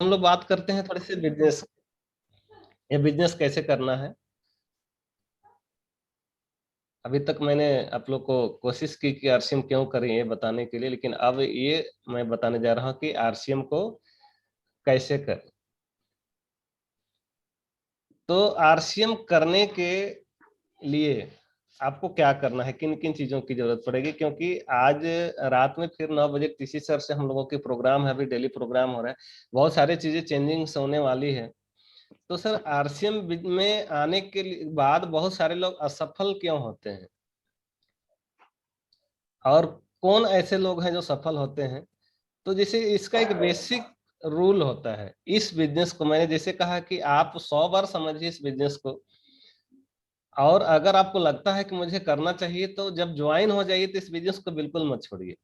हम लोग बात करते हैं थोड़ी सी बिजनेस। ये बिजनेस कैसे करना है। अभी तक मैंने आप लोग को कोशिश की कि आरसीएम क्यों करें ये बताने के लिए, लेकिन अब ये मैं बताने जा रहा हूँ कि आरसीएम को कैसे करें। तो आरसीएम करने के लिए आपको क्या करना है, किन किन चीजों की जरूरत पड़ेगी, क्योंकि आज रात में फिर 9 बजे टीसी सर से हम लोगों की प्रोग्राम है, अभी डेली प्रोग्राम हो रहा है। बहुत सारी चीजें चेंजिंग होने वाली है। तो सर आरसीएम में आने के बाद बहुत सारे लोग असफल क्यों होते हैं, और कौन ऐसे लोग हैं जो सफल होते हैं। तो जैसे इसका एक बेसिक रूल होता है इस बिजनेस को, मैंने जैसे कहा कि आप 100 बार समझिए इस बिजनेस को, और अगर आपको लगता है कि मुझे करना चाहिए तो जब ज्वाइन हो जाइए तो इस बिजनेस को बिल्कुल मत छोड़िए।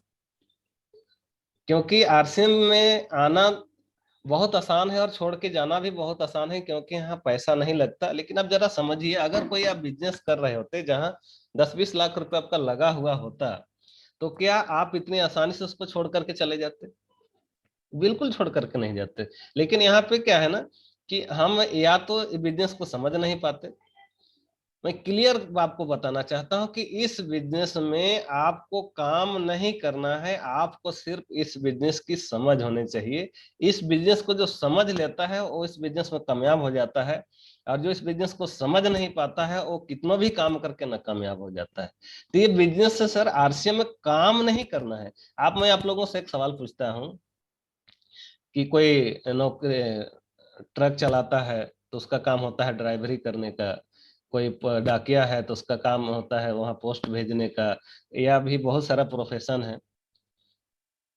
क्योंकि आरसीएम में आना बहुत आसान है और छोड़ के जाना भी बहुत आसान है, क्योंकि यहाँ पैसा नहीं लगता। लेकिन आप जरा समझिए, अगर कोई आप बिजनेस कर रहे होते जहाँ 10-20 लाख रुपए आपका लगा हुआ होता, तो क्या आप इतनी आसानी से उसको छोड़ करके चले जाते? बिल्कुल छोड़ करके नहीं जाते। लेकिन यहाँ पे क्या है ना, कि हम या तो बिजनेस को समझ नहीं पाते। मैं क्लियर आपको बताना चाहता हूं कि इस बिजनेस में आपको काम नहीं करना है, आपको सिर्फ इस बिजनेस की समझ होनी चाहिए। इस बिजनेस को जो समझ लेता है वो इस बिजनेस में कामयाब हो जाता है, और जो इस बिजनेस को समझ नहीं पाता है वो कितना भी काम करके नाकामयाब हो जाता है। तो ये बिजनेस से सर आरसीएम में काम नहीं करना है। मैं आप लोगों से एक सवाल पूछता हूँ कि कोई नौकरी ट्रक चलाता है तो उसका काम होता है ड्राइवरी करने का, कोई डाकिया है तो उसका काम होता है वहां पोस्ट भेजने का, या भी बहुत सारा प्रोफेशन है।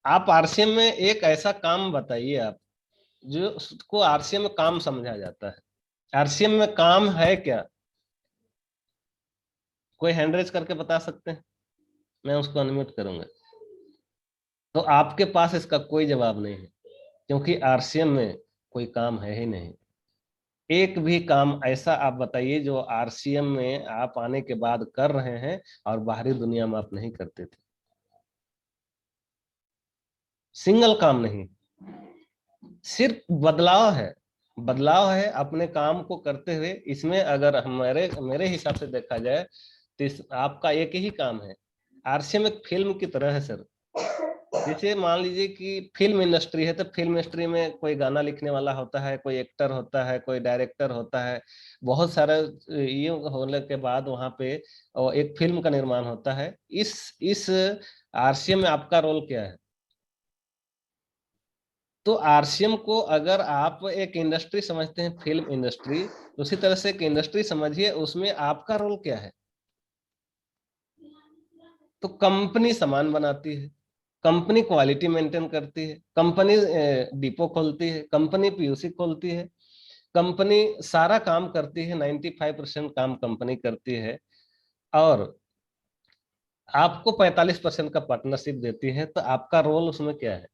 आप आरसीएम में एक ऐसा काम बताइए आप, जो उसको आरसीएम में काम समझा जाता है। आरसीएम में काम है क्या? कोई हैंड रेज करके बता सकते हैं? मैं उसको अनम्यूट करूंगा। तो आपके पास इसका कोई जवाब नहीं है, क्योंकि आरसीएम में कोई काम है ही नहीं। एक भी काम ऐसा आप बताइए जो आरसीएम में आप आने के बाद कर रहे हैं और बाहरी दुनिया में आप नहीं करते थे। सिंगल काम नहीं, सिर्फ बदलाव है। बदलाव है अपने काम को करते हुए। इसमें अगर हमारे मेरे हिसाब से देखा जाए तो आपका एक ही काम है। आरसीएम एक फिल्म की तरह है सर। जैसे मान लीजिए कि फिल्म इंडस्ट्री है, तो फिल्म इंडस्ट्री में कोई गाना लिखने वाला होता है, कोई एक्टर होता है, कोई डायरेक्टर होता है, बहुत सारा ये होने के बाद वहां पे एक फिल्म का निर्माण होता है। इस आरसीएम में आपका रोल क्या है? तो आरसीएम को अगर आप एक इंडस्ट्री समझते हैं, फिल्म इंडस्ट्री, तो उसी तरह से एक इंडस्ट्री समझिए, उसमें आपका रोल क्या है? तो कंपनी सामान बनाती है, कंपनी क्वालिटी मेंटेन करती है, कंपनी डिपो खोलती है, कंपनी पीयूसी खोलती है, कंपनी सारा काम करती है, 95% काम कंपनी करती है, और आपको 45% का पार्टनरशिप देती है। तो आपका रोल उसमें क्या है?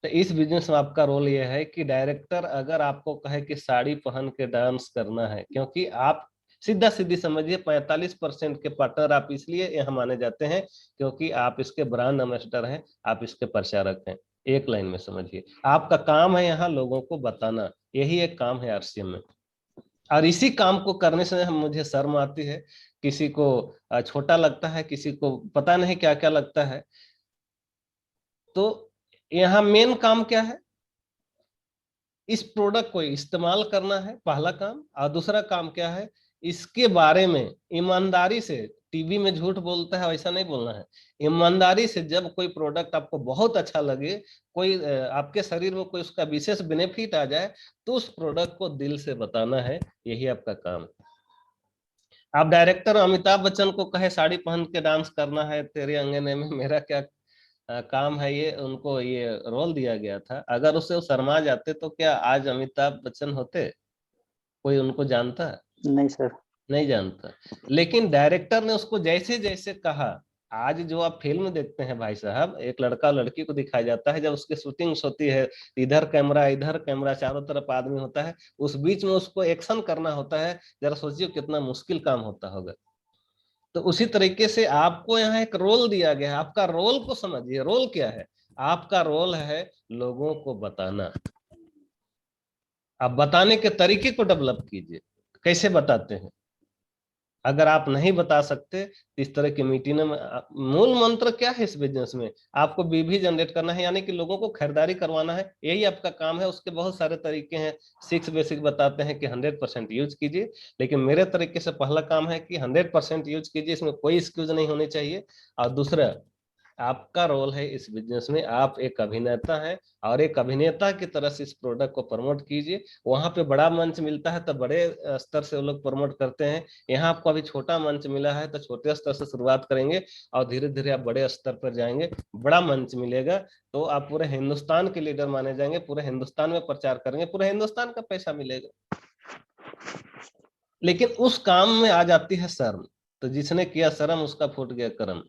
तो इस बिजनेस में आपका रोल यह है कि डायरेक्टर अगर आपको कहे कि साड़ी पहन के डांस करना है, क्योंकि आप सीधा सीधी समझिए 45% के पार्टनर आप इसलिए यहाँ माने जाते हैं क्योंकि आप इसके ब्रांड एम्बेसडर हैं, आप इसके प्रचारक हैं। एक लाइन में समझिए, आपका काम है यहाँ लोगों को बताना, यही एक काम है आरसीएम में। और इसी काम को करने से हम मुझे शर्म आती है, किसी को छोटा लगता है, किसी को पता नहीं क्या क्या लगता है। तो यहाँ मेन काम क्या है? इस प्रोडक्ट को इस्तेमाल करना है, पहला काम। और दूसरा काम क्या है? इसके बारे में ईमानदारी से, टीवी में झूठ बोलता है वैसा नहीं बोलना है। ईमानदारी से जब कोई प्रोडक्ट आपको बहुत अच्छा लगे, कोई आपके शरीर में कोई उसका विशेष बेनिफिट आ जाए, तो उस प्रोडक्ट को दिल से बताना है। यही आपका काम है। आप डायरेक्टर अमिताभ बच्चन को कहे साड़ी पहन के डांस करना है तेरे अंगने में, मेरा क्या काम है, ये उनको ये रोल दिया गया था। अगर उससे वो शर्मा जाते तो क्या आज अमिताभ बच्चन होते? कोई उनको जानता है? नहीं सर। नहीं जानता। लेकिन डायरेक्टर ने उसको जैसे जैसे कहा, आज जो आप फिल्म देखते हैं भाई साहब, एक लड़का और लड़की को दिखाया जाता है, जब उसकी शूटिंग होती है, इधर कैमरा चारों तरफ आदमी होता है, उस बीच में उसको एक्शन करना होता है। जरा सोचिए कितना मुश्किल काम होता होगा। तो उसी तरीके से आपको यहाँ एक रोल दिया गया है, आपका रोल को समझिए, रोल क्या है? आपका रोल है लोगों को बताना। आप बताने के तरीके को डेवलप कीजिए, कैसे बताते हैं। अगर आप नहीं बता सकते तो इस तरह की मीटिंग में मूल मंत्र क्या है इस बिजनेस में, आपको बीवी जनरेट करना है, यानी कि लोगों को खरीदारी करवाना है, यही आपका काम है। उसके बहुत सारे तरीके हैं, 6 बेसिक बताते हैं कि 100% यूज कीजिए, लेकिन मेरे तरीके से पहला काम है कि 100% यूज कीजिए, इसमें कोई एक्सक्यूज नहीं होनी चाहिए। और दूसरा, आपका रोल है इस बिजनेस में, आप एक अभिनेता हैं और एक अभिनेता की तरह से इस प्रोडक्ट को प्रमोट कीजिए। वहां पे बड़ा मंच मिलता है तो बड़े स्तर से वो लोग प्रमोट करते हैं, यहाँ आपको अभी छोटा मंच मिला है तो छोटे स्तर से शुरुआत करेंगे और धीरे धीरे आप बड़े स्तर पर जाएंगे, बड़ा मंच मिलेगा तो आप पूरे हिंदुस्तान के लीडर माने जाएंगे, पूरे हिंदुस्तान में प्रचार करेंगे, पूरे हिंदुस्तान का पैसा मिलेगा। लेकिन उस काम में आ जाती है शर्म, तो जिसने किया शर्म उसका फूट गया कर्म।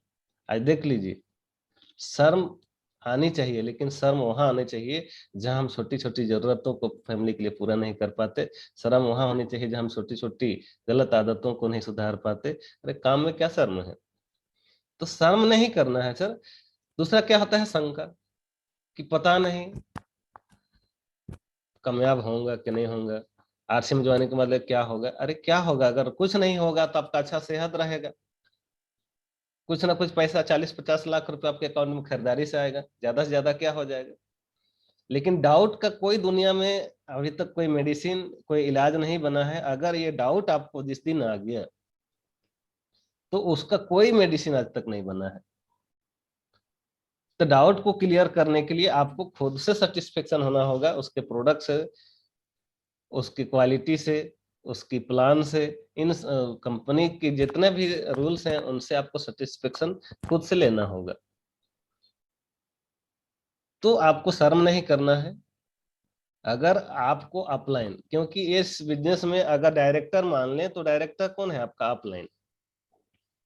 आज देख लीजिए, शर्म आनी चाहिए, लेकिन शर्म वहां आनी चाहिए जहां हम छोटी छोटी जरूरतों को फैमिली के लिए पूरा नहीं कर पाते। शर्म वहां होनी चाहिए जहां हम छोटी छोटी गलत आदतों को नहीं सुधार पाते। अरे काम में क्या शर्म है, तो शर्म नहीं करना है सर। दूसरा क्या होता है, शंका, कि पता नहीं कामयाब होऊंगा कि नहीं होऊंगा, आरसी में ज्वाइनिंग के मतलब क्या होगा। अरे क्या होगा, अगर कुछ नहीं होगा तो आपका अच्छा सेहत रहेगा, कुछ ना कुछ पैसा 40-50 लाख रुपए आपके अकाउंट में खरीदारी से आएगा, ज्यादा से ज्यादा क्या हो जाएगा। लेकिन डाउट का कोई दुनिया में अभी तक कोई मेडिसिन, कोई इलाज नहीं बना है। अगर ये डाउट आपको जिस दिन आ गया तो उसका कोई मेडिसिन आज तक नहीं बना है। तो डाउट को क्लियर करने के लिए आपको खुद से सेटिस्फेक्शन होना होगा, उसके प्रोडक्ट से, उसकी क्वालिटी से, उसकी प्लान से, इन कंपनी के जितने भी रूल्स हैं उनसे आपको सेटिस्फेक्शन खुद से लेना होगा। तो आपको शर्म नहीं करना है। अगर आपको अपलाइन, क्योंकि इस बिजनेस में अगर डायरेक्टर मान लें तो डायरेक्टर कौन है, आपका अपलाइन।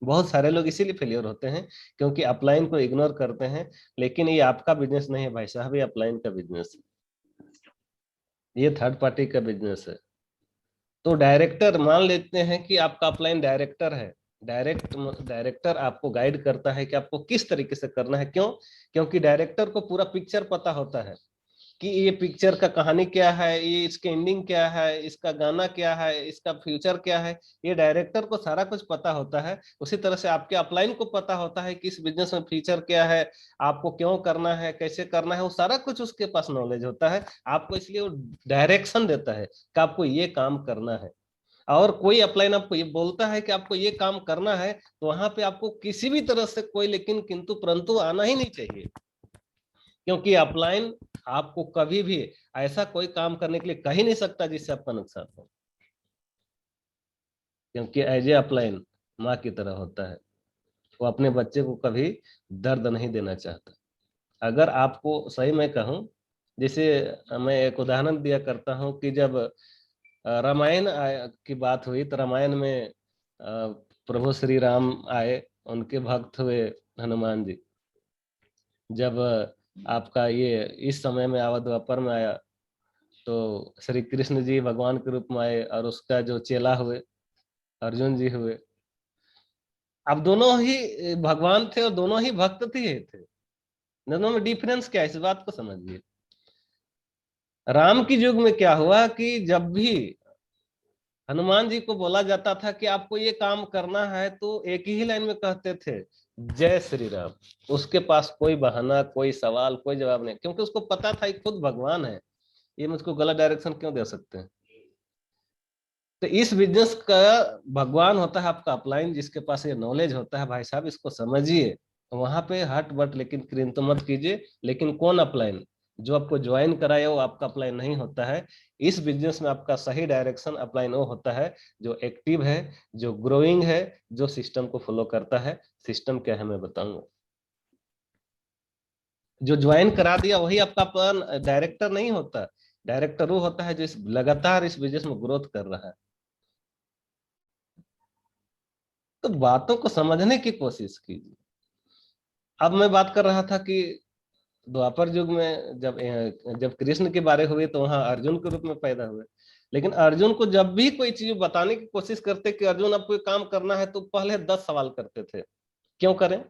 बहुत सारे लोग इसीलिए फेलियर होते हैं क्योंकि अपलाइन को इग्नोर करते हैं। लेकिन ये आपका बिजनेस नहीं है भाई साहब, ये अपलाइन का बिजनेस है, ये थर्ड पार्टी का बिजनेस है। तो डायरेक्टर मान लेते हैं कि आपका अपलाइन डायरेक्टर है, डायरेक्टर आपको गाइड करता है कि आपको किस तरीके से करना है। क्यों? क्योंकि डायरेक्टर को पूरा पिक्चर पता होता है कि ये पिक्चर का कहानी क्या है, ये इसके एंडिंग क्या है, इसका गाना क्या है, इसका फ्यूचर क्या है। ये डायरेक्टर को सारा कुछ पता होता है। उसी तरह से आपके अपलाइन को पता होता है कि इस बिजनेस में फीचर क्या है, आपको क्यों करना है, कैसे करना है, वो सारा कुछ उसके पास नॉलेज होता है। आपको इसलिए वो डायरेक्शन देता है कि आपको ये काम करना है। और कोई अपलाइन आपको ये बोलता है कि आपको ये काम करना है, तो वहां पे आपको किसी भी तरह से कोई लेकिन किंतु परंतु आना ही नहीं चाहिए। क्योंकि अपलाइन आपको कभी भी ऐसा कोई काम करने के लिए कह ही नहीं सकता जिससे आपका नुकसान हो, क्योंकि एज ए अपलाइन माँ की तरह होता है, वो अपने बच्चे को कभी दर्द नहीं देना चाहता। अगर आपको सही में कहूँ, जैसे मैं एक उदाहरण दिया करता हूँ कि जब रामायण की बात हुई तो रामायण में प्रभु श्री राम आए, उनके भक्त हुए हनुमान जी। जब आपका ये इस समय में आवा द्वापर में आया तो श्री कृष्ण जी भगवान के रूप में आए और उसका जो चेला हुए अर्जुन जी हुए। अब दोनों ही भगवान थे और दोनों ही भक्त थे। दोनों में डिफरेंस क्या है, इस बात को समझिए। राम की युग में क्या हुआ कि जब भी हनुमान जी को बोला जाता था कि आपको ये काम करना है तो एक ही लाइन में कहते थे, जय श्री राम। उसके पास कोई बहाना, कोई सवाल, कोई जवाब नहीं, क्योंकि उसको पता था ये खुद भगवान है, ये मुझको गलत डायरेक्शन क्यों दे सकते हैं। तो इस बिजनेस का भगवान होता है आपका अपलाइन, जिसके पास ये नॉलेज होता है भाई साहब, इसको समझिए। वहां पे हट बट लेकिन क्रिंतो मत कीजिए। लेकिन कौन अपलाइन, जो आपको ज्वाइन कराया वो आपका अपलाइन नहीं होता है। इस बिजनेस में आपका सही डायरेक्शन अपलाइन वो होता है जो एक्टिव है, जो ग्रोइंग है, जो सिस्टम को फॉलो करता है। सिस्टम क्या है मैं बताऊंगा। जो ज्वाइन करा दिया वही आपका प्लान डायरेक्टर नहीं होता। डायरेक्टर वो होता है जो लगातार इस बिजनेस में ग्रोथ कर रहा है। तो बातों को समझने की कोशिश कीजिए। अब मैं बात कर रहा था कि द्वापर युग में जब जब कृष्ण के बारे हुए तो वहां अर्जुन के रूप में पैदा हुए। लेकिन अर्जुन को जब भी कोई चीज बताने की कोशिश करते कि अर्जुन अब कोई काम करना है तो पहले 10 सवाल करते थे। क्यों करें?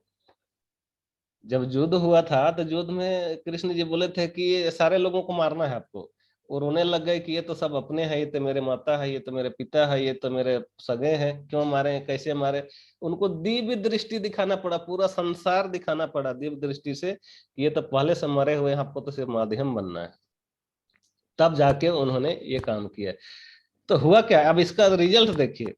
जब युद्ध हुआ था तो युद्ध में कृष्ण जी बोले थे कि ये सारे लोगों को मारना है आपको, और रोने लग गए कि ये तो सब अपने हैं, ये तो मेरे माता है, ये तो मेरे पिता है, ये तो मेरे सगे हैं, क्यों मारे, कैसे मारे। उनको दिव्य दृष्टि दिखाना पड़ा, पूरा संसार दिखाना पड़ा दिव्य दृष्टि से कि ये तो पहले से मरे हुए हैं, आपको तो सिर्फ माध्यम बनना है। तब जाके उन्होंने ये काम किया। तो हुआ क्या, अब इसका रिजल्ट देखिए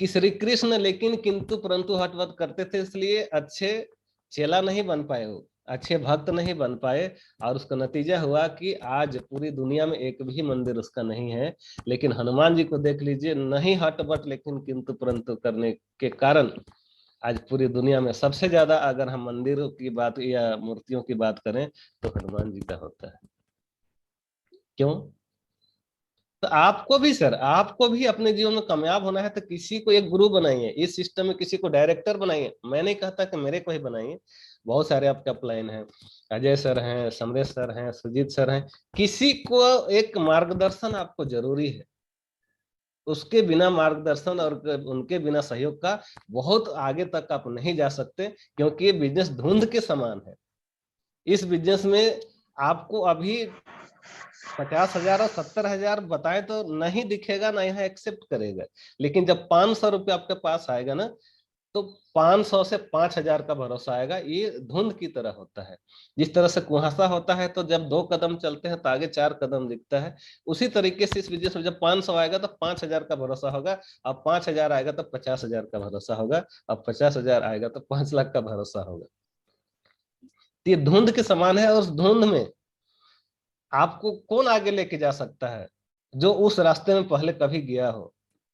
कि श्री कृष्ण लेकिन किंतु परंतु हठवत करते थे, इसलिए अच्छे चेला नहीं बन पाए, वो अच्छे भक्त नहीं बन पाए। और उसका नतीजा हुआ कि आज पूरी दुनिया में एक भी मंदिर उसका नहीं है। लेकिन हनुमान जी को देख लीजिए, नहीं हटवट लेकिन किंतु परंतु करने के कारण आज पूरी दुनिया में सबसे ज्यादा अगर हम मंदिरों की बात या मूर्तियों की बात करें तो हनुमान जी का होता है। क्यों? तो आपको भी सर, आपको भी अपने जीवन में कामयाब होना है तो किसी को एक गुरु बनाइए, इस सिस्टम में किसी को डायरेक्टर बनाइए। मैं नहीं कहता कि मेरे को ही बनाइए, बहुत सारे आपके अपलाइन हैं, अजय सर हैं, समरेश सर हैं, सुजीत सर हैं। किसी को एक मार्गदर्शन आपको जरूरी है, उसके बिना मार्गदर्शन और उनके बिना सहयोग का बहुत आगे तक आप नहीं जा सकते, क्योंकि ये बिजनेस धुंध के समान है। इस बिजनेस में आपको अभी 50,000 और 70,000 बताए तो नहीं दिखेगा ना, यहाँ एक्सेप्ट करेगा। लेकिन जब 500 रुपये आपके पास आएगा ना, तो 500 से 5,000 का भरोसा आएगा। ये धुंध की तरह होता है। जिस तरह से कुहासा होता है तो जब 2 कदम चलते हैं तो आगे 4 कदम दिखता है, उसी तरीके से इस बिजनेस में जब 500 आएगा तो 5,000 का भरोसा होगा, अब 5,000 आएगा तो 50,000 का भरोसा होगा, अब 50,000 आएगा तो 5 लाख का भरोसा होगा। ये धुंध के समान है, और उस धुंध में आपको कौन आगे लेके जा सकता है? जो उस रास्ते में पहले कभी गया हो,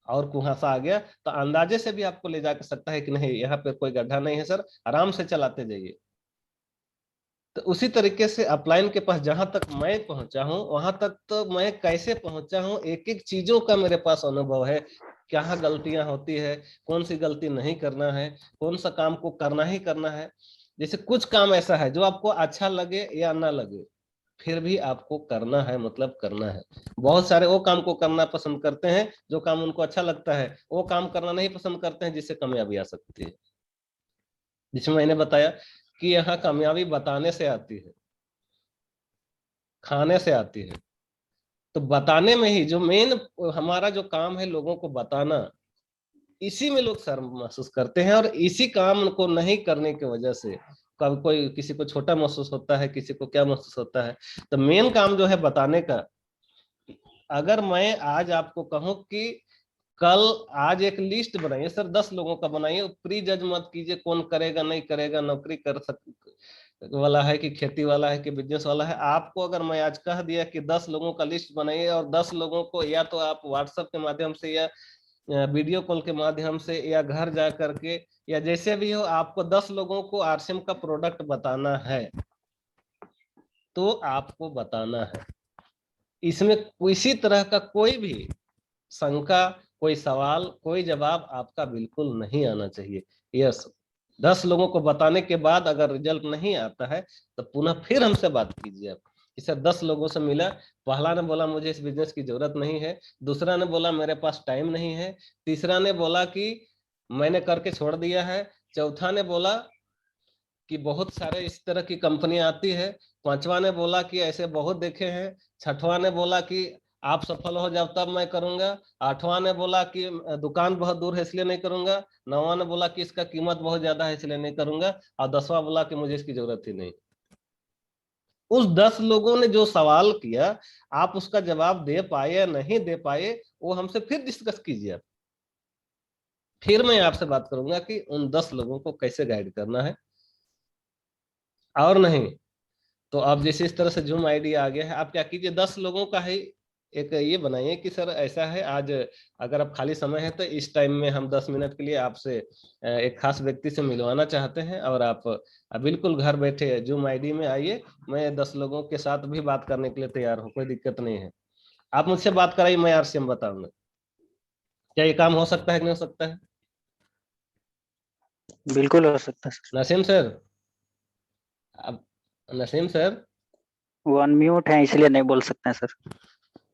और कुहासा आ गया तो अंदाजे से भी आपको ले जाकर सकता है कि नहीं यहाँ पे कोई गड्ढा नहीं है सर, आराम से चलाते जाइए। तो उसी तरीके से अपलाइन के पास जहां तक मैं पहुंचा हूं, वहां तक तो मैं कैसे पहुंचा हूं, एक एक चीजों का मेरे पास अनुभव है। क्या गलतियां होती है, कौन सी गलती नहीं करना है, कौन सा काम को करना ही करना है। जैसे कुछ काम ऐसा है जो आपको अच्छा लगे या ना लगे, फिर भी आपको करना है, मतलब करना है। बहुत सारे वो काम को करना पसंद करते हैं जो काम उनको अच्छा लगता है, वो काम करना नहीं पसंद करते हैं जिससे कामयाबी आ सकती है। जिसमें मैंने बताया कि यहाँ कामयाबी बताने से आती है, खाने से आती है। तो बताने में ही जो मेन हमारा जो काम है, लोगों को बताना, इसी में लोग शर्म महसूस करते हैं, और इसी काम को नहीं करने की वजह से कब कोई किसी को छोटा महसूस होता है, किसी को क्या महसूस होता है। तो मेन काम जो है बताने का, अगर मैं आज आपको कहूं कि कल आज एक लिस्ट बनाइए सर, 10 लोगों का बनाइए, प्री जज मत कीजिए कौन करेगा नहीं करेगा, नौकरी कर सक वाला है कि खेती वाला है कि बिजनेस वाला है। आपको अगर मैं आज कह दिया कि 10 लोगों का लिस्ट बनाइए, और 10 लोगों को या तो आप व्हाट्सएप के माध्यम से या वीडियो कॉल के माध्यम से या घर जा करके या जैसे भी हो, आपको 10 लोगों को आरसीएम का प्रोडक्ट बताना है, तो आपको बताना है। इसमें किसी तरह का कोई भी शंका, कोई सवाल, कोई जवाब आपका बिल्कुल नहीं आना चाहिए। यस, 10 लोगों को बताने के बाद अगर रिजल्ट नहीं आता है तो पुनः फिर हमसे बात कीजिए आप। इसे 10 लोगों से मिला, पहला ने बोला मुझे इस बिजनेस की जरूरत नहीं है, दूसरा ने बोला मेरे पास टाइम नहीं है, तीसरा ने बोला कि मैंने करके छोड़ दिया है, चौथा ने बोला कि बहुत सारे इस तरह की कंपनियां आती है, पांचवा ने बोला कि ऐसे बहुत देखे हैं, छठवां ने बोला कि आप सफल हो जाओ तब मैं करूंगा, आठवां ने बोला कि दुकान बहुत दूर है इसलिए नहीं करूंगा, नौवां ने बोला कि इसका कीमत बहुत ज्यादा है इसलिए नहीं करूंगा, और 10वां बोला कि मुझे इसकी जरूरत ही नहीं। उस 10 लोगों ने जो सवाल किया, आप उसका जवाब दे पाए या नहीं दे पाए, वो हमसे फिर डिस्कस कीजिए आप। फिर मैं आपसे बात करूंगा कि उन 10 लोगों को कैसे गाइड करना है। और नहीं तो आप जैसे इस तरह से जूम आईडी आ गया है, आप क्या कीजिए, 10 लोगों का है एक ये बनाइए कि सर ऐसा है आज अगर आप खाली समय है तो इस टाइम में हम 10 मिनट के लिए आपसे एक खास व्यक्ति से मिलवाना चाहते हैं, और आप बिल्कुल घर बैठे जूम आईडी में आइए, मैं 10 लोगों के साथ भी बात करने के लिए तैयार हूँ, कोई दिक्कत नहीं है। आप मुझसे बात कराइए, मैं आरसीएम बताऊंगा। क्या ये काम हो सकता है कि नहीं हो सकता है? बिल्कुल हो सकता है सर। नसीम सर, अब नसीम सर, वो अनम्यूट है इसलिए नहीं बोल सकते हैं सर।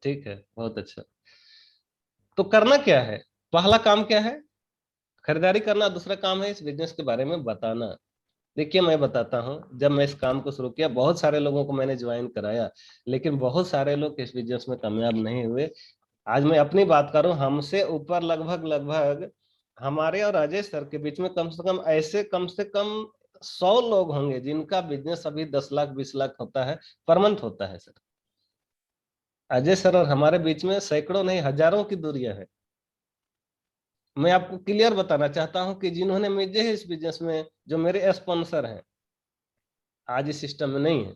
ठीक है, बहुत अच्छा। तो करना क्या है, पहला काम क्या है? खरीदारी करना, दूसरा काम है इस बिजनेस के बारे में बताना। देखिए मैं बताता हूँ, जब मैं इस काम को शुरू किया बहुत सारे लोगों को मैंने ज्वाइन कराया, लेकिन बहुत सारे लोग इस बिजनेस में कामयाब नहीं हुए। आज मैं अपनी बात करूं, हमसे ऊपर लगभग लगभग हमारे और अजय सर के बीच में कम से कम ऐसे कम से कम 100 लोग होंगे जिनका बिजनेस अभी 10 लाख 20 लाख होता है, पर मंथ होता है सर। अजय सर और हमारे बीच में सैकड़ों नहीं हजारों की दूरियां हैं। मैं आपको क्लियर बताना चाहता हूं कि जिन्होंने मुझे इस बिजनेस में, जो मेरे स्पॉन्सर हैं, आज इस सिस्टम में नहीं है।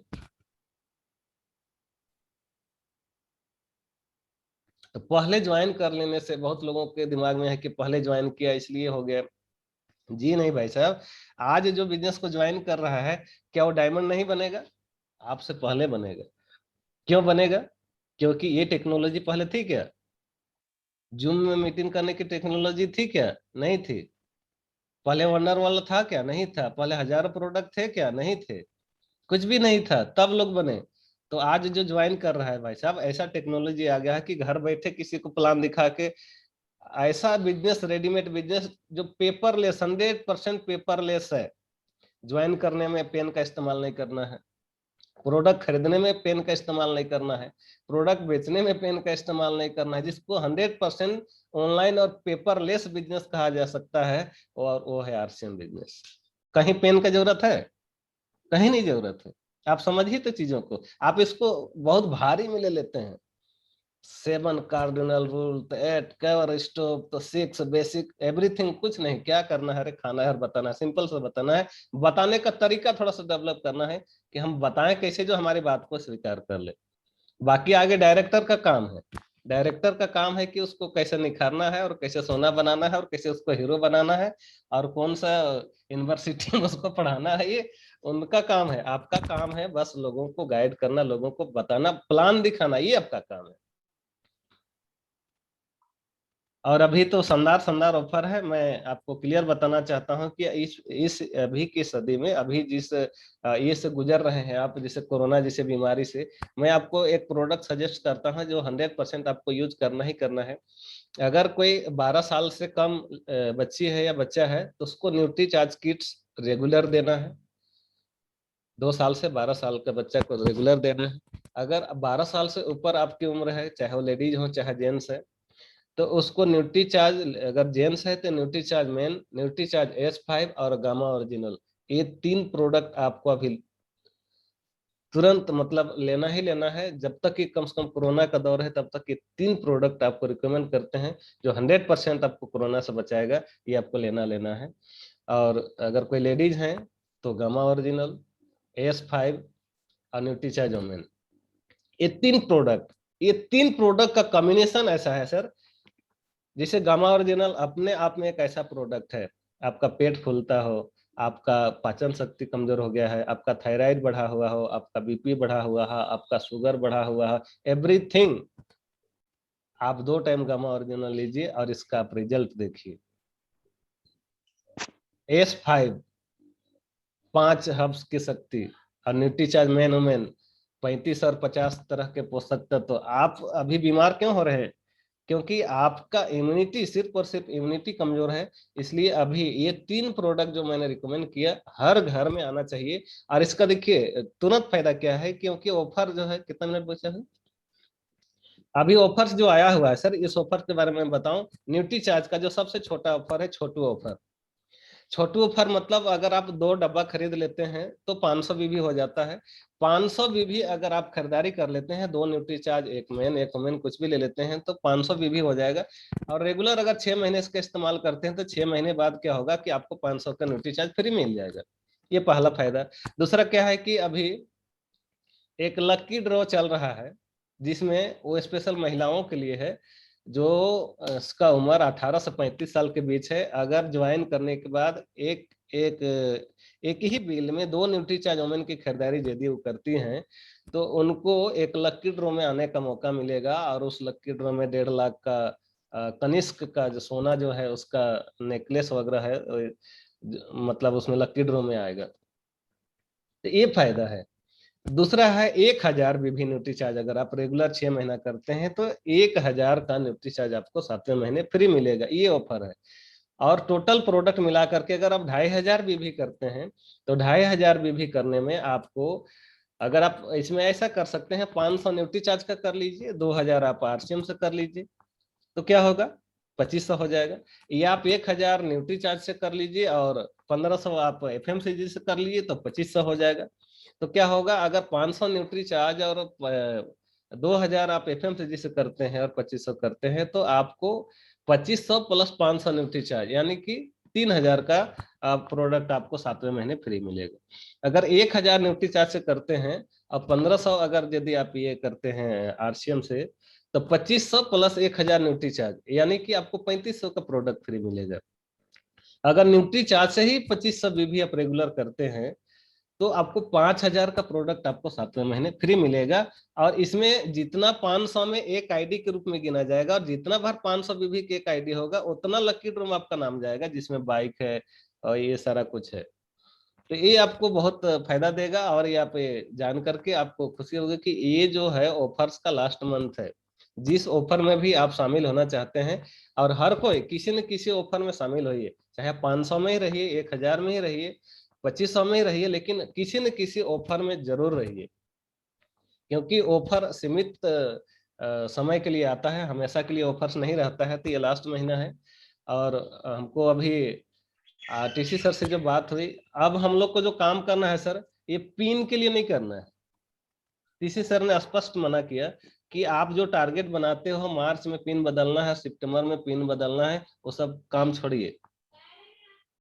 तो पहले ज्वाइन कर लेने से बहुत लोगों के दिमाग में है कि पहले ज्वाइन किया इसलिए हो गया। जी नहीं भाई साहब, आज जो बिजनेस को ज्वाइन कर रहा है, क्या वो डायमंड नहीं बनेगा? आपसे पहले बनेगा। क्यों बनेगा? क्योंकि ये टेक्नोलॉजी पहले थी क्या? जूम में मीटिंग करने की टेक्नोलॉजी थी क्या? नहीं थी। पहले वंडर वाला था क्या? नहीं था। पहले हजारों प्रोडक्ट थे क्या? नहीं थे। कुछ भी नहीं था, तब लोग बने। तो आज जो ज्वाइन कर रहा है भाई साहब, ऐसा टेक्नोलॉजी आ गया है कि घर बैठे किसी को प्लान दिखा के ऐसा बिजनेस, रेडीमेड बिजनेस जो पेपरलेस, 100% पेपरलेस है। ज्वाइन करने में पेन का इस्तेमाल नहीं करना है, प्रोडक्ट खरीदने में पेन का इस्तेमाल नहीं करना है, प्रोडक्ट बेचने में पेन का इस्तेमाल नहीं करना है, जिसको 100% ऑनलाइन और पेपरलेस बिजनेस कहा जा सकता है, और वो है आरसीएम बिजनेस। कहीं पेन का जरूरत है? कहीं नहीं जरूरत है। आप समझिए तो चीजों को, आप इसको बहुत भारी में ले लेते हैं। 7 कार्डिनल रूल, तो 8 कवर स्टोव, तो 6 बेसिक एवरीथिंग। कुछ नहीं, क्या करना है? अरे खाना है और बताना है, सिंपल से बताना है। बताने का तरीका थोड़ा सा डेवलप करना है कि हम बताएं कैसे जो हमारी बात को स्वीकार कर ले। बाकी आगे डायरेक्टर का काम है। डायरेक्टर का काम है कि उसको कैसे निखारना है, और कैसे सोना बनाना है, और कैसे उसको हीरो बनाना है, और कौन सा यूनिवर्सिटी में उसको पढ़ाना है, ये उनका काम है। आपका काम है बस लोगों को गाइड करना, लोगों को बताना, प्लान दिखाना, ये आपका काम है। और अभी तो शानदार शानदार ऑफर है। मैं आपको क्लियर बताना चाहता हूं कि इस अभी की सदी में, अभी जिस ये से गुजर रहे हैं आप, जैसे कोरोना जैसे बीमारी से, मैं आपको एक प्रोडक्ट सजेस्ट करता हूं जो 100% आपको यूज करना ही करना है। अगर कोई 12 साल से कम बच्ची है या बच्चा है, तो उसको न्यूट्री चार्ज किट्स रेगुलर देना है। 2 साल से 12 साल का बच्चा को रेगुलर देना है। अगर 12 साल से ऊपर आपकी उम्र है, चाहे वो लेडीज हो चाहे जेंट्स है, तो उसको न्यूट्री चार्ज, अगर जेंट्स है तो nutri charge main, nutri charge S5 और गामा ओरिजिनल, ये 3 प्रोडक्ट आपको अभी तुरंत मतलब लेना ही लेना है। जब तक कि कम से कम कोरोना का दौर है, तब तक ये 3 प्रोडक्ट आपको रिकमेंड करते हैं, जो 100% आपको कोरोना से बचाएगा। ये आपको लेना लेना है। और अगर कोई लेडीज हैं तो गामा ओरिजिनल, S5 और न्यूट्री चार्ज ओमेन, ये 3 प्रोडक्ट, ये 3 प्रोडक्ट का कॉम्बिनेशन ऐसा है सर। जैसे गामा ओरिजिनल अपने आप में एक ऐसा प्रोडक्ट है, आपका पेट फूलता हो, आपका पाचन शक्ति कमजोर हो गया है, आपका थायराइड बढ़ा हुआ हो, आपका बीपी बढ़ा हुआ है, आपका शुगर बढ़ा हुआ है, एवरीथिंग, आप 2 टाइम गामा ओरिजिनल लीजिए और इसका आप रिजल्ट देखिए। S5 5 हर्ब्स की शक्ति, और न्यूट्रीचार्ज मेन वुमेन 35 और 50 तरह के पोषक तत्व। तो आप अभी बीमार क्यों हो रहे हैं? क्योंकि आपका इम्यूनिटी, सिर्फ और सिर्फ इम्यूनिटी कमजोर है। इसलिए अभी ये 3 प्रोडक्ट जो मैंने रिकमेंड किया, हर घर में आना चाहिए। और इसका देखिए तुरंत फायदा क्या है, क्योंकि ऑफर जो है, कितना मिनट बचा है अभी, ऑफर्स जो आया हुआ है सर, इस ऑफर के बारे में बताऊं। न्यूट्री चार्ज का जो सबसे छोटा ऑफर है, छोटू ऑफर। छोटू ऑफर मतलब अगर आप 2 डब्बा खरीद लेते हैं तो 500 बीबी हो जाता है। 500 बीबी अगर आप खरीदारी कर लेते हैं, 2 न्यूट्री चार्ज, एक मेन एक वोमेन, कुछ भी ले लेते हैं, तो 500 बीबी हो जाएगा। और रेगुलर अगर 6 महीने इसका इस्तेमाल करते हैं, तो 6 महीने बाद क्या होगा कि आपको 500 का न्यूट्री चार्ज फ्री मिल जाएगा। ये पहला फायदा। दूसरा क्या है कि अभी एक लक्की ड्रॉ चल रहा है, जिसमें वो स्पेशल महिलाओं के लिए है, जो इसका उम्र 18 से 35 साल के बीच है। अगर ज्वाइन करने के बाद एक एक एक ही बिल में 2 न्यूट्री चार्ज वोमेन की खरीदारी यदि वो करती हैं, तो उनको एक लक्की ड्रॉ में आने का मौका मिलेगा। और उस लक्की ड्रॉ में 1.5 लाख का कनिष्क का जो सोना जो है, उसका नेकलेस वगैरह है, मतलब उसमें लक्की ड्रॉ में आएगा। तो ये फायदा है। दूसरा है 1,000 बीबी न्यूट्री चार्ज, अगर आप रेगुलर 6 महीना करते हैं, तो 1,000 का न्यूट्री चार्ज आपको 7वें महीने फ्री मिलेगा। ये ऑफर है। और टोटल प्रोडक्ट मिला करके अगर आप 2500 बीवी करते हैं तो 2500 बीवी करने में आपको, अगर आप इसमें ऐसा कर सकते हैं 500 न्यूट्री चार्ज का कर लीजिए, 2000 आप आरसीएम से कर लीजिए, तो क्या होगा 2500 हो जाएगा। या आप 1000 न्यूट्री चार्ज से कर लीजिए और 1500 आप एफएमसीजी से कर लीजिए तो 2500 हो जाएगा। तो क्या होगा, अगर 500 न्यूट्री चार्ज और 2000 आप एफएमसीजी से करते हैं और 2500 करते हैं तो आपको 2500 प्लस 500 न्यूट्री चार्ज यानी कि 3000 का प्रोडक्ट आपको 7वें महीने फ्री मिलेगा। अगर 1000 न्यूट्री चार्ज से करते हैं और 1500 अगर यदि आप ये करते हैं आरसीएम से तो 2500 प्लस 1000 न्यूट्री चार्ज यानी कि आपको 3500 का प्रोडक्ट फ्री मिलेगा। अगर न्यूट्री चार्ज से ही 2500 बीवी आप रेगुलर करते हैं तो आपको 5000 का प्रोडक्ट आपको 7वें महीने फ्री मिलेगा। और इसमें जितना 500 में एक आईडी के रूप में गिना जाएगा और जितना बार 500 बीवी के एक आईडी होगा उतना लकी ड्रॉ में आपका नाम जाएगा जिसमें बाइक है और ये सारा कुछ है। तो ये आपको बहुत फायदा देगा और ये आप जान करके आपको खुशी होगी कि ये जो है ऑफर्स का लास्ट मंथ है। जिस ऑफर में भी आप शामिल होना चाहते हैं, और हर कोई किसी न किसी ऑफर में शामिल होइए, चाहे 500 में ही रहिए, 1000 में ही रहिए, 2500 में ही रहिए, लेकिन किसी न किसी ऑफर में जरूर रहिए, क्योंकि ऑफर सीमित समय के लिए आता है, हमेशा के लिए ऑफर्स नहीं रहता है। तो ये लास्ट महीना है और हमको अभी टीसी सर से जो बात हुई, अब हम लोग को जो काम करना है सर, ये पिन के लिए नहीं करना है। टीसी सर ने स्पष्ट मना किया कि आप जो टारगेट बनाते हो मार्च में पिन बदलना है, सितंबर में पिन बदलना है, वो सब काम छोड़िए।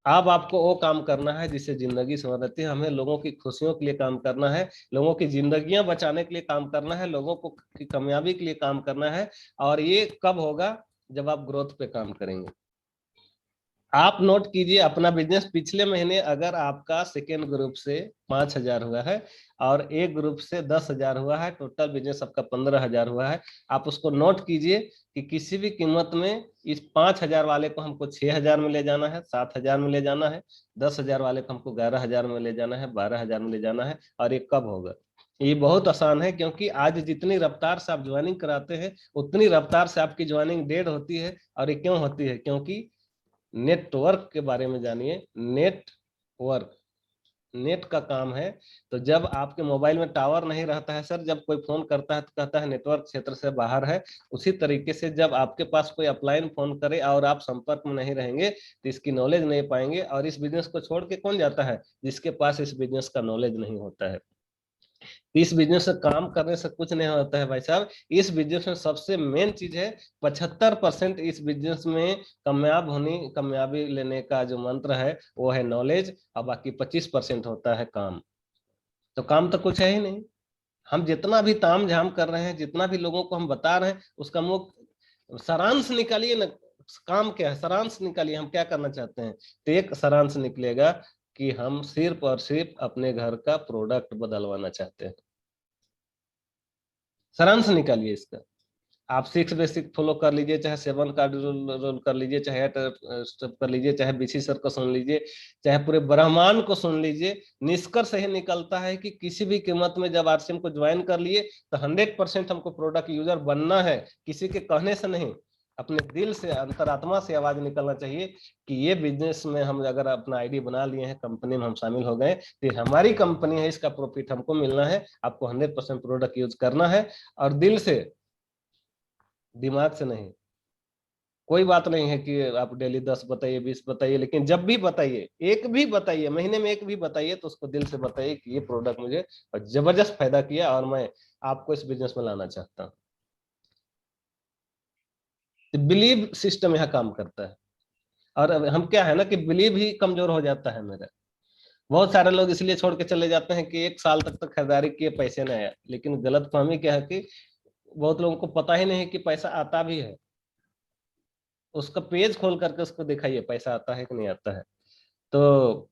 अब आपको वो काम करना है जिससे जिंदगी संवर रहती है। हमें लोगों की खुशियों के लिए काम करना है, लोगों की जिंदगियां बचाने के लिए काम करना है, लोगों को की कामयाबी के लिए काम करना है। और ये कब होगा, जब आप ग्रोथ पे काम करेंगे। आप नोट कीजिए अपना बिजनेस, पिछले महीने अगर आपका सेकेंड ग्रुप से 5000 हुआ है और एक ग्रुप से 10,000 हुआ है, टोटल बिजनेस आपका 15,000 हुआ है। आप उसको नोट कीजिए कि किसी भी कीमत में इस 5000 वाले को हमको 6000 में ले जाना है, 7000 में ले जाना है, 10,000 वाले को हमको 11,000 में ले जाना है, 12,000 में ले जाना है। और ये कब होगा, ये बहुत आसान है, क्योंकि आज जितनी रफ्तार से आप ज्वाइनिंग कराते हैं उतनी रफ्तार से आपकी ज्वाइनिंग डेड होती है। और ये क्यों होती है, क्योंकि नेटवर्क के बारे में जानिए। नेटवर्क, नेट का काम है। तो जब आपके मोबाइल में टावर नहीं रहता है सर, जब कोई फोन करता है तो कहता है नेटवर्क क्षेत्र से बाहर है। उसी तरीके से जब आपके पास कोई अपलाइन फोन करे और आप संपर्क में नहीं रहेंगे तो इसकी नॉलेज नहीं पाएंगे। और इस बिजनेस को छोड़ के कौन जाता है, जिसके पास इस बिजनेस का नॉलेज नहीं होता है। इस बिजनेस से काम करने से कुछ नहीं होता है भाई साहब। इस बिजनेस में सबसे मेन चीज है, 75% इस बिजनेस में कामयाबी लेने का जो मंत्र है वो है नॉलेज, और बाकी 25% होता है काम। तो काम तो कुछ है ही नहीं। हम जितना भी ताम झाम कर रहे हैं, जितना भी लोगों को हम बता रहे हैं, उसका मुख्य सारांश निकालिए ना। काम क्या है, सारांश निकालिए, हम क्या करना चाहते हैं। तो एक सारांश निकलेगा कि हम सिर्फ और सिर्फ अपने घर का प्रोडक्ट बदलवाना चाहते हैं। सारांश निकालिए इसका। आप 6 बेसिक फॉलो कर लीजिए, चाहे 7 का रोल कर लीजिए, चाहे 8 स्टेप कर लीजिए, चाहे बीसी सर को सुन लीजिए, चाहे पूरे ब्रह्मांड को सुन लीजिए। निष्कर्ष यही निकलता है कि किसी भी कीमत में जब आरसीएम को ज्वाइन कर लिए तो 100% हमको प्रोडक्ट यूजर बनना है, किसी के कहने से नहीं। अपने दिल से, अंतरात्मा से आवाज निकलना चाहिए कि ये बिजनेस में हम अगर अपना आईडी बना लिए हैं, कंपनी में हम शामिल हो गए, तो हमारी कंपनी है, इसका प्रॉफिट हमको मिलना है। आपको 100% प्रोडक्ट यूज करना है, और दिल से, दिमाग से नहीं। कोई बात नहीं है कि आप डेली 10 बताइए, 20 बताइए, लेकिन जब भी बताइए, एक भी बताइए, महीने में एक भी बताइए, तो उसको दिल से बताइए कि ये प्रोडक्ट मुझे जबरदस्त फायदा किया और मैं आपको इस बिजनेस में लाना चाहता हूँ। बिलीव सिस्टम यहाँ काम करता है। और अब हम क्या है ना कि बिलीव ही कमजोर हो जाता है मेरा। बहुत सारे लोग इसलिए छोड़ के चले जाते हैं कि 1 साल तक तो खरीदारी किए, पैसे नहीं आया। लेकिन गलत फहमी क्या है कि बहुत लोगों को पता ही नहीं कि पैसा आता भी है। उसका पेज खोल करके उसको दिखाइए पैसा आता है कि नहीं आता है। तो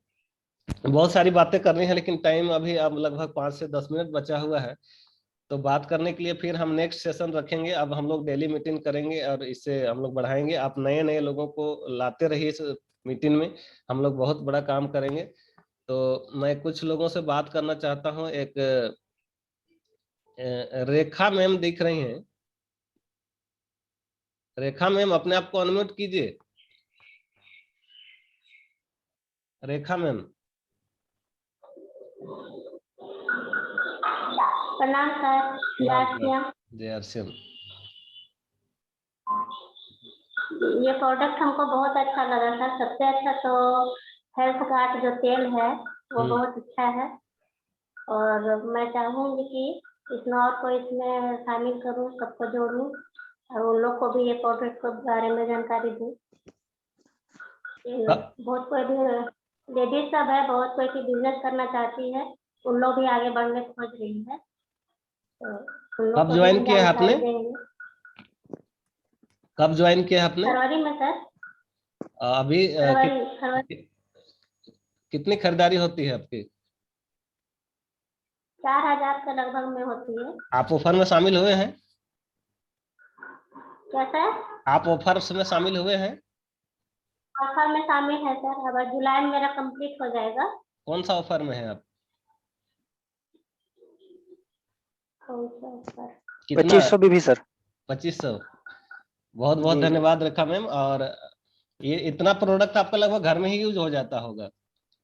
बहुत सारी बातें करनी है, लेकिन टाइम अभी अब लगभग 5 से 10 मिनट बचा हुआ है। तो बात करने के लिए फिर हम नेक्स्ट सेशन रखेंगे। अब हम लोग डेली मीटिंग करेंगे और इससे हम लोग बढ़ाएंगे। आप नए नए लोगों को लाते रहिए इस मीटिंग में, हम लोग बहुत बड़ा काम करेंगे। तो मैं कुछ लोगों से बात करना चाहता हूँ। एक रेखा मैम दिख रही हैं। रेखा मैम, अपने आप को अनम्यूट कीजिए। रेखा मैम। प्रणाम सर। जय आरसीएम। ये प्रोडक्ट हमको बहुत अच्छा लगा सर। सबसे अच्छा तो हेल्थ कार्ड जो तेल है वो बहुत अच्छा है, और मैं चाहूंगी कि इसमें और कोई इसमें शामिल करूं, सबको जोड़ूं और उन लोग को भी ये प्रोडक्ट के बारे में जानकारी दूं। बहुत कोई भी लेडीज सब है, बहुत कोई की बिजनेस करना चाहती है, उन लोग भी आगे बढ़ने खोज रही है, तो उन लोग कब को ज्वाइन भी किया है आपने? जानकारी देंगे। कब ज्वाइन किया है आपने? फरवरी में सर। अभी फरवरी कितनी खरीदारी होती है आपकी? 4000 के लगभग में होती है। आप ऑफर में शामिल हुए हैं? क्या सर? आप ऑफर्स में शामिल हुए हैं? ऑफर में शामिल है सर। अब जुलाई में मेरा कंप्लीट हो जाएगा। कौन सा ऑफर में है आप? कौन सा ऑफर? 2500 भी सर। 2500। बहुत बहुत धन्यवाद रेखा मैम। और ये इतना प्रोडक्ट आपका लगभग घर में ही यूज हो जाता होगा,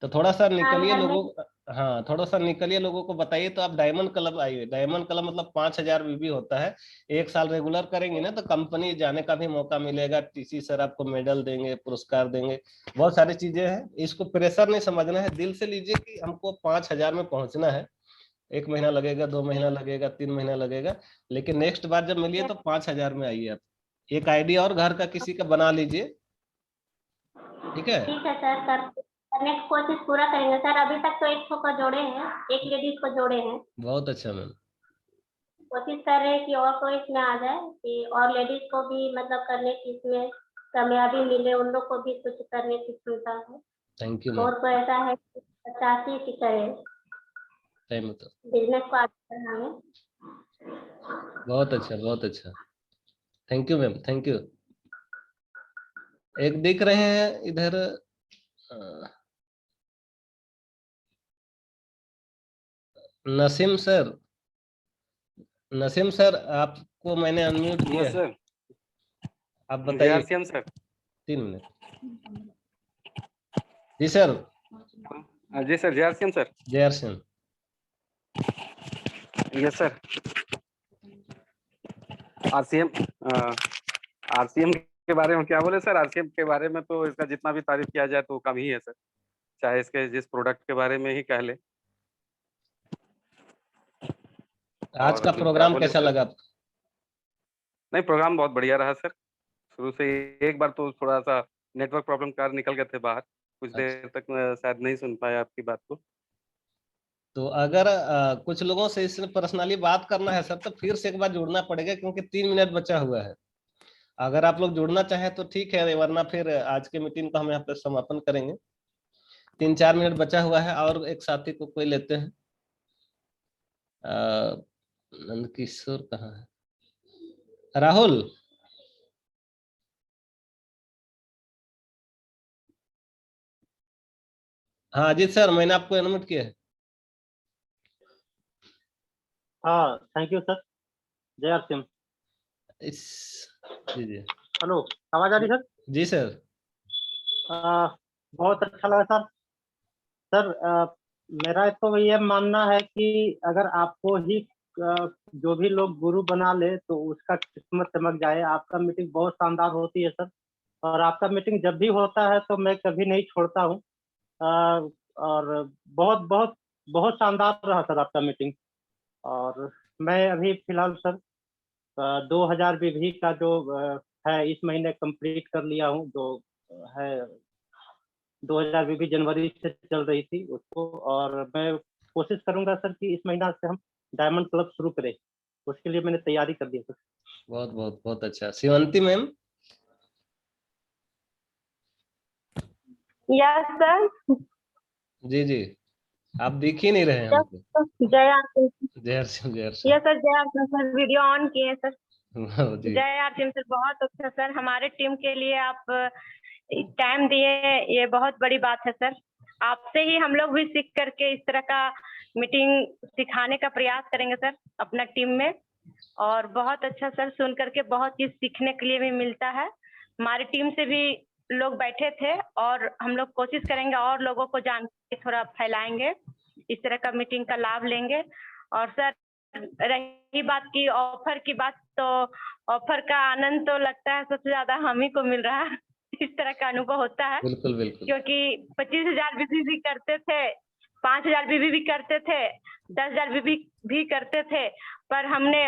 तो थोड़ा सा निकलिए लोगों। हाँ, थोड़ा सा निकलिए, लोगों को बताइए। तो आप डायमंड क्लब आइए। डायमंड क्लब मतलब 5000 बीबी होता है। 1 साल रेगुलर करेंगे ना तो कंपनी जाने का भी मौका मिलेगा। टीसी सर आपको मेडल देंगे, पुरस्कार देंगे, बहुत सारी चीजें हैं। इसको प्रेशर नहीं समझना है, दिल से लीजिए कि हमको 5000 में पहुंचना है। 1 महीना लगेगा, 2 महीना लगेगा, 3 महीना लगेगा, लेकिन नेक्स्ट बार जब मिलिए तो 5000 में आइए आप। एक आइडिया और घर का किसी का बना लीजिए, ठीक है? ठीक है सर। करने की कोशिश पूरा करेंगे सर। अभी तक तो एक को जोड़े हैं, एक लेडीज को जोड़े हैं। बहुत अच्छा मैम। कोशिश कर रहे हैं कि और कोई इसमें आ जाए, कि और लेडीज को भी मतलब करने की इसमें कामयाबी मिले, उन लोग को भी कुछ करने की क्षमता है। Thank you ma'am. बहुत को ऐसा है कि 85 की करे बिजनेस को आगे बढ़ाने। बहुत अच्छा, बहुत अच्छा। Thank you ma'am, thank you. एक देख रहे हैं इधर, नसीम सर। नसीम सर, आपको मैंने अनम्यूट किया है। सर, आप बताइए। Sir 3 minute. जी सर। जी सर, सर। जय RCM. Yes sir. RCM RCM के बारे में क्या बोले सर? आरसीएम के बारे में तो इसका जितना भी तारीफ किया जाए तो कम ही है सर, चाहे इसके जिस प्रोडक्ट के बारे में ही कह ले। आज का प्रोग्राम कैसा लगा आपको? नहीं, प्रोग्राम बहुत बढ़िया रहा सर। शुरू से एक बार तो थोड़ा सा नेटवर्क प्रॉब्लम कार निकल गए थे बाहर, कुछ देर तक मैं शायद नहीं सुन पाया आपकी बात को। तो अगर कुछ लोगों से इसमें पर्सनली बात करना है सर, तो फिर से एक बार जुड़ना पड़ेगा, क्योंकि 3 मिनट बचा हुआ है। अगर आप लोग जुड़ना चाहें तो ठीक है, वरना फिर आज के मीटिंग का हम यहाँ पे समापन करेंगे। 3-4 मिनट बचा हुआ है, और एक साथी को कोई लेते हैं। नंद किशोर कहाँ है? राहुल। हाँ अजीत सर, मैंने आपको इनवाइट किया है। हाँ, थैंक यू सर। जय आरसीएम। इस जी जी। हेलो, आवाज आ रही सर? जी सर। बहुत अच्छा लगा सर। सर, मेरा तो ये मानना है कि अगर आपको ही जो भी लोग गुरु बना ले तो उसका किस्मत चमक जाए। आपका मीटिंग बहुत शानदार होती है सर, और आपका मीटिंग जब भी होता है तो मैं कभी नहीं छोड़ता हूँ। और बहुत बहुत बहुत शानदार रहा सर आपका मीटिंग। और मैं अभी फिलहाल सर 2000 बीबी का जो है इस महीने कंप्लीट कर लिया हूँ। जो है 2000 बीबी जनवरी से चल रही थी उसको, और मैं कोशिश करूंगा सर कि इस महीना से हम डायमंड क्लब शुरू करें। उसके लिए मैंने तैयारी कर दी सर। बहुत बहुत बहुत अच्छा। शिवंती मैम। Yes sir. जी जी, आप दिख ही नहीं रहे हैं हमको। जय आरसीएम। जय श्री जय श्री। यस सर, जय आरसीएम सर। वीडियो ऑन किए सर। जी। जय आरसीएम सर, बहुत अच्छा सर। हमारे टीम के लिए आप टाइम दिए, ये बहुत बड़ी बात है सर। आपसे ही हम लोग भी सीख करके इस तरह का मीटिंग सिखाने का प्रयास करेंगे सर अपना टीम में। और बहुत अच्छा सर, सुन करके बहुत चीज सीखने के लिए भी मिलता है। हमारी टीम से भी लोग बैठे थे और हम लोग कोशिश करेंगे और लोगों को जानकारी थोड़ा फैलाएंगे, इस तरह का मीटिंग का लाभ लेंगे। और सर रही बात की ऑफर की बात, तो ऑफर का आनंद तो लगता है सबसे ज्यादा हम ही को मिल रहा है। इस तरह का अनुभव होता है बिल्कुल बिल्कुल। क्योंकि 25,000 बीबी भी करते थे, 5,000 बीबी भी करते थे, 10,000 बीबी भी करते थे, पर हमने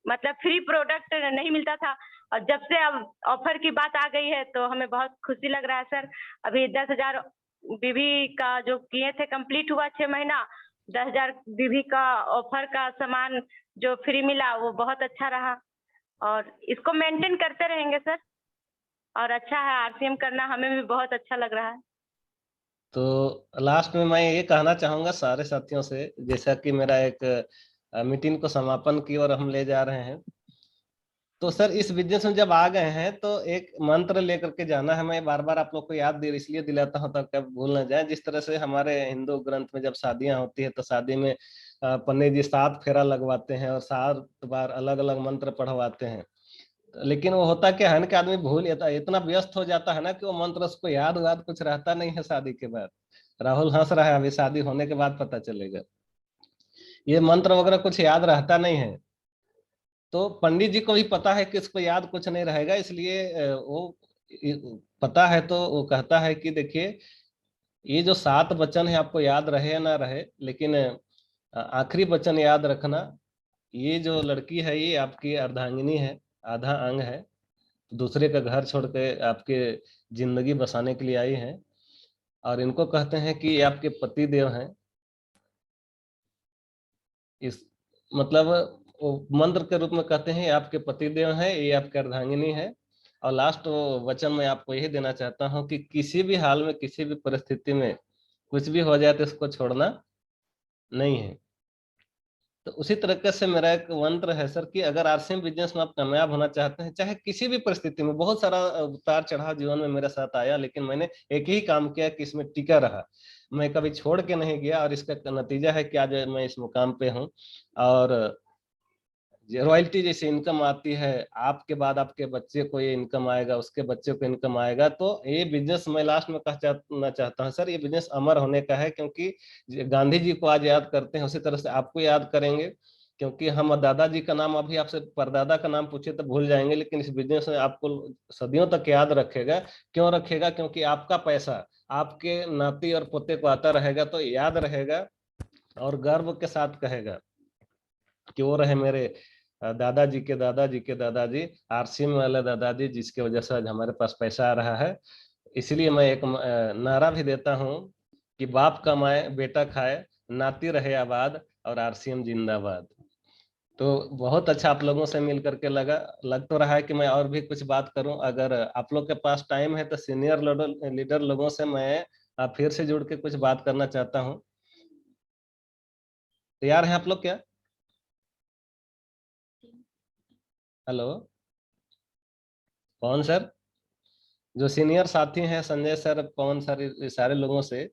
मतलब फ्री प्रोडक्ट नहीं मिलता था। और जब से अब ऑफर की बात आ गई है तो हमें बहुत खुशी लग रहा है सर। अभी 10,000 बीबी का जो किए थे कंप्लीट हुआ 6 महीना, 10,000 बीबी का ऑफर का सामान जो फ्री मिला वो बहुत अच्छा रहा और इसको मेंटेन करते रहेंगे सर। और अच्छा है, आरसीएम करना हमें भी बहुत अच्छा लग रहा है। तो लास्ट में मैं ये कहना चाहूंगा सारे साथियों से, जैसा कि मेरा एक मीटिंग को समापन की और हम ले जा रहे हैं, तो सर इस बिजनेस में जब आ गए हैं तो एक मंत्र लेकर के जाना है। मैं बार बार आप लोग को याद इसलिए दिलाता हूँ ताकि आप भूल ना जाए। जिस तरह से हमारे हिंदू ग्रंथ में जब शादियां होती है तो शादी में पंडित जी 7 फेरा लगवाते हैं और 7 बार अलग अलग मंत्र पढ़वाते हैं। लेकिन वो होता क्या है ना कि आदमी भूल जाता है, इतना व्यस्त हो जाता है ना कि वो मंत्र उसको याद कुछ रहता नहीं है शादी के बाद। राहुल हंस रहा है, अभी शादी होने के बाद पता चलेगा। ये मंत्र वगैरह कुछ याद रहता नहीं है। तो पंडित जी को भी पता है कि इसको याद कुछ नहीं रहेगा, इसलिए वो पता है तो वो कहता है कि देखिए ये जो 7 वचन है आपको याद रहे या ना रहे, लेकिन आखिरी वचन याद रखना, ये जो लड़की है ये आपकी अर्धांगिनी है, आधा अंग है, दूसरे का घर छोड़ के आपके जिंदगी बसाने के लिए आई है। और इनको कहते हैं कि ये आपके पति देव हैं। इस मतलब वो मंत्र के रूप में कहते हैं आपके पति देव हैं, ये आपके अर्धांगिनी है। और लास्ट वचन मैं आपको यही देना चाहता हूँ कि किसी भी हाल में, किसी भी परिस्थिति में कुछ भी हो जाए तो इसको छोड़ना नहीं है। तो उसी तरीके से मेरा एक मंत्र है सर कि अगर आरसीएम बिजनेस में आप कामयाब होना चाहते हैं, चाहे किसी भी परिस्थिति में, बहुत सारा उतार चढ़ाव जीवन में मेरे साथ आया, लेकिन मैंने एक ही काम किया कि इसमें टिका रहा, मैं कभी छोड़ के नहीं गया। और इसका नतीजा है कि आज मैं इस मुकाम पे हूँ। और रॉयल्टी जैसे इनकम आती है, आपके बाद आपके बच्चे को ये इनकम आएगा, उसके बच्चे को इनकम आएगा। तो ये बिजनेस मैं लास्ट में कहना चाहता हूँ सर, ये बिजनेस अमर होने का है, क्योंकि गांधी जी को आज याद करते हैं उसी तरह से आपको याद करेंगे। क्योंकि हम दादाजी का नाम, अभी आपसे परदादा का नाम पूछे तो भूल जाएंगे, लेकिन इस बिजनेस में आपको सदियों तक याद रखेगा। क्यों रखेगा? क्योंकि आपका पैसा आपके नाती और पोते को आता रहेगा तो याद रहेगा और गर्व के साथ कहेगा कि वो रहे मेरे दादाजी के दादाजी के दादाजी, आरसीएम वाले दादाजी, जिसकी वजह से आज हमारे पास पैसा आ रहा है। इसलिए मैं एक नारा भी देता हूँ कि बाप कमाए बेटा खाए, नाती रहे आबाद और आरसीएम जिंदाबाद। तो बहुत अच्छा आप लोगों से मिल करके लग तो रहा है कि मैं और भी कुछ बात करूं। अगर आप लोग के पास टाइम है तो सीनियर लीडर लोगों से मैं फिर से जुड़ के कुछ बात करना चाहता हूं। तैयार हैं आप लोग क्या? हेलो पवन सर, जो सीनियर साथी हैं, संजय सर, पवन सर, ये सारे लोगों से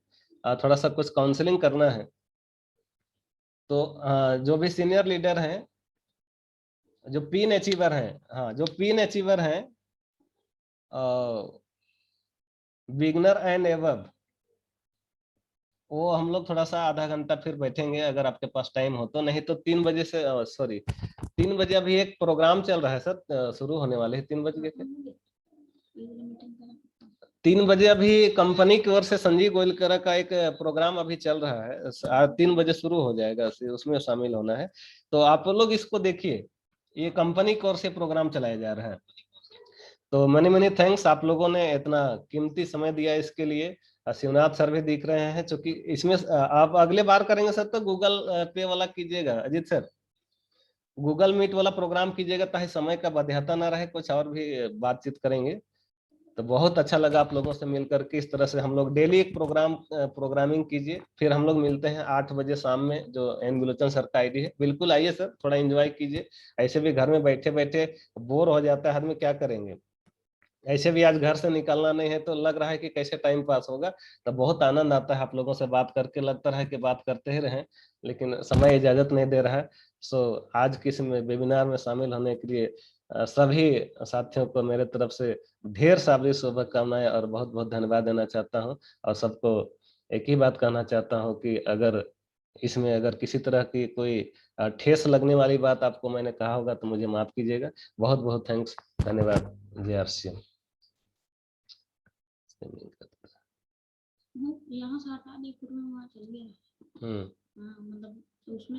थोड़ा सा कुछ काउंसलिंग करना है। तो जो भी सीनियर लीडर हैं, जो पीन अचीवर हैं, हाँ जो पीन अचीवर हैं, बिगनर एंड एबव, वो हम लोग थोड़ा सा आधा घंटा फिर बैठेंगे अगर आपके पास टाइम हो तो। नहीं तो 3 बजे से, सॉरी 3 बजे अभी एक प्रोग्राम चल रहा है सर, शुरू होने वाले हैं 3 बजे के। 3 बजे अभी कंपनी की ओर से संजीव गोयलकर का एक प्रोग्राम अभी चल रहा है, 3 बजे शुरू हो जाएगा, उसमें शामिल होना है। तो आप लोग इसको देखिए, ये कंपनी की ओर से प्रोग्राम चलाया जा रहा है। तो मनी मनी थैंक्स, आप लोगों ने इतना कीमती समय दिया इसके लिए। शिवनाथ सर भी दिख रहे हैं, क्योंकि इसमें आप अगले बार करेंगे सर तो गूगल पे वाला कीजिएगा अजीत सर, गूगल मीट वाला प्रोग्राम कीजिएगा ताकि समय का बाध्यता ना रहे, कुछ और भी बातचीत करेंगे। तो बहुत अच्छा लगा आप लोगों से मिलकर के। इस तरह से हम लोग डेली एक प्रोग्रामिंग कीजिए। फिर हम लोग मिलते हैं 8 बजे शाम में, जो एन गुलोचन सर का आईडी है। बिल्कुल आइए सर, थोड़ा एंजॉय कीजिए। ऐसे भी घर में बैठे बैठे बोर हो जाता है आदमी, क्या करेंगे। ऐसे भी आज घर से निकलना नहीं है तो लग रहा है कि कैसे टाइम पास होगा। तो बहुत आनंद आता है आप लोगों से बात करके, लगता है कि बात करते ही रहें, लेकिन समय इजाजत नहीं दे रहा है। सो आज के इस वेबिनार में शामिल होने के लिए सभी साथियों को मेरे तरफ से ढेर सारी शुभकामनाएं और बहुत बहुत धन्यवाद देना चाहता हूं। और सबको एक ही बात कहना चाहता हूं कि अगर इसमें अगर किसी तरह की कोई ठेस लगने वाली बात आपको मैंने कहा होगा तो मुझे माफ कीजिएगा। बहुत बहुत थैंक्स, धन्यवाद। जय आरसीएम। यहाँ से हटा नहीं, फिर मैं वहाँ चल गया। हाँ, मतलब उसमें